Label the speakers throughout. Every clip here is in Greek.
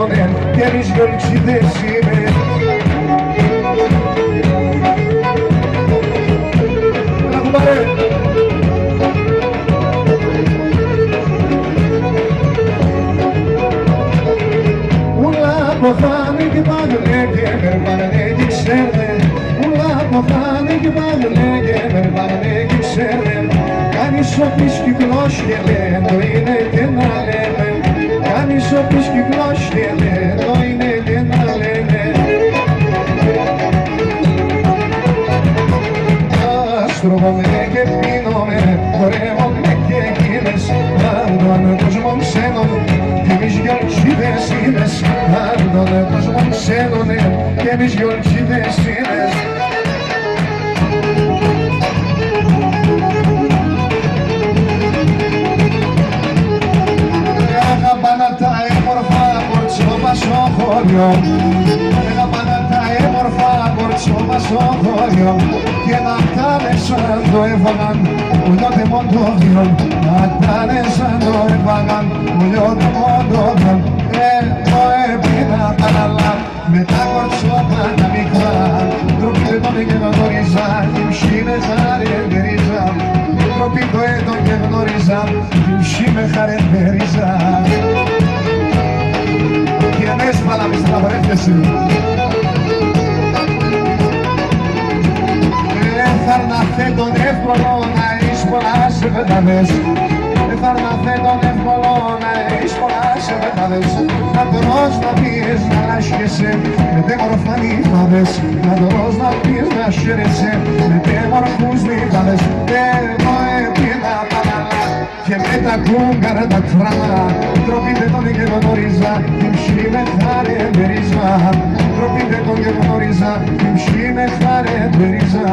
Speaker 1: θέλουνε και εμείς γιολτσίδες είναι. Έλα κουμπάρε. Ποχάνε και πάνε και περπάνε και ξέρετε. Ούλα ποχάνε και πάνε και περπάνε και ξέρετε. Κάνεις όποις κυκλός και το είναι και να λέμε. Κάνεις όποις κυκλός και το είναι και να λέμε. Αστροβομαι και πίνομαι, χορεύομαι και εκείνες. Άλλον κόσμο ξένων κι εμείς γιολτσίδες είδες. Άλλον κόσμο ξένων κι εμείς γιολτσίδες είδες. Αγαπάνα τα έμορφα κορτσόπα στο χώριο. Αγαπάνα τα έμορφα κορτσόπα στο χώριο. Και να κάνε σαν το έφαγαν ουλιώτε μοντόδιον. Να κάνε σαν το έφαγαν ουλιώτε μοντόδιον. Εγώ έπινα τα λαλά με τα κορτσόπα τα μικρά. Τροπή τον και γνώριζα κι μσί με χαρακτηρίζα. Τροπή το έτον και γνώριζα κι μσί με χαρακτηρίζα. Και ανέσπαλα μες τα βρέφτεση. Εφάρναθε τον εύκολο να έχεις πολλά σε πετάδες. Εφάρναθε τον εύκολο να έχεις πολλά σε πετάδες. Να τρως να πεις να λάσχεσαι με τέμορφα νύχταδες. Να τρως να πεις να χαίρεσαι με τέμορφους νύχταδες. Εγώ έπινα τα λαλά και με τα κούγκαρα τα τράλα. Τροπείτε τον και γνώριζα κι μσί με χαρακτηρίζα. Τροπείτε τον και γνώριζα κι μσί με χαρακτηρίζα.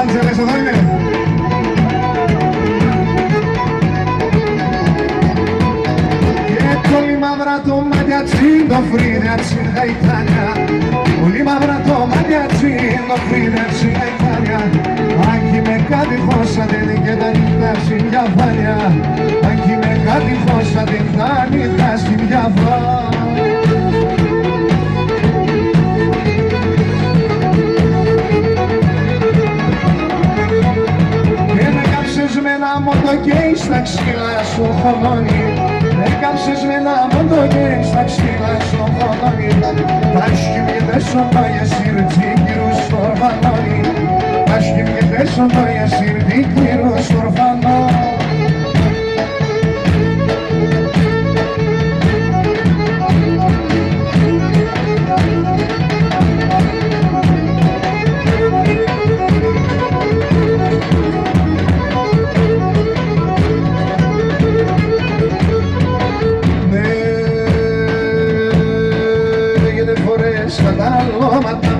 Speaker 1: Άντζελες εδώ είναι. Και πολύ μαύρα το μάτιατσι, το φρύδατσι γαϊτάνια. Πολύ μαύρα το μάτιατσι, το φρύδατσι γαϊτάνια. Αν κι με κάτι χώσατε και τα νύχτα στην διαφάνεια. Αν κι με κάτι χώσατε τα νύχτα στην διαφάνεια. Με ένα μοντοκέι στα ξύλα στο χολόνι. Έκαψες με ένα μοντοκέι στα ξύλα στο χολόνι. Τα σκυμιέτες οντό για σύρτη κύρους στο ορφανόνι. Τα σκυμιέτες οντό για σύρτη κύρους στο ορφανόνι.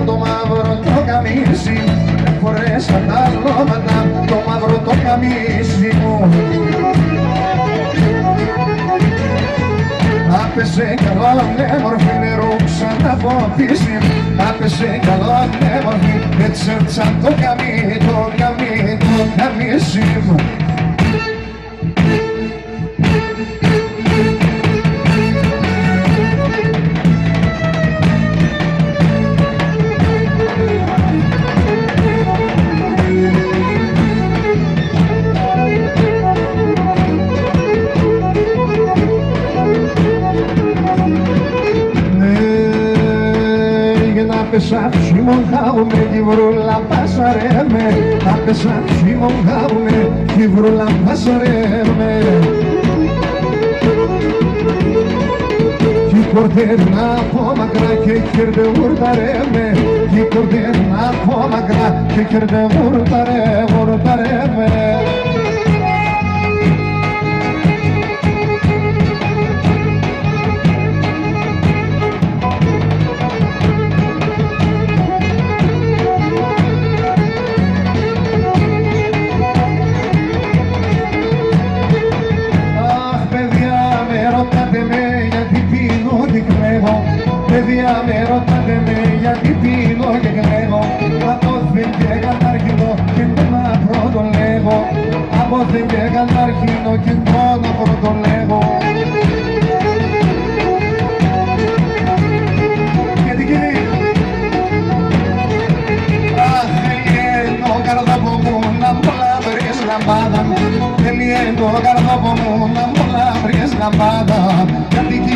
Speaker 1: Το μαύρο το καμίσι, φορέσα τα λώματα, το μαύρο το καμίσι μου. Άπεσε καλό νέμορφη νερού ξανά ποτίσει. Άπεσε καλό νέμορφη έτσι σαν το καμίσι μου. Άπεσα ψήμον χάουμε τη βρούλα πασαρέμε. Άπεσα ψήμον χάουμε τη βρούλα πασαρέμε. Κι κορδέρνα από μακρά και κέρδε ουρταρέμε. Κι κορδέρνα από μακρά και κέρδε ουρταρέμε. Ρωτάτε με παιδιά με ρωτάτε με γιατί πίνω και κλαίγω. Απόθεν και κατάρχηνο και να πρώτο λέγω. Απόθεν και κατάρχηνο και να πρώτο λέγω. Και την κυρία καρδόπο μου να μου λαμπρείς λαμπάδα. Θέλει το καρδόπο μου να μου λαμπρείς λαμπάδα. Γιατί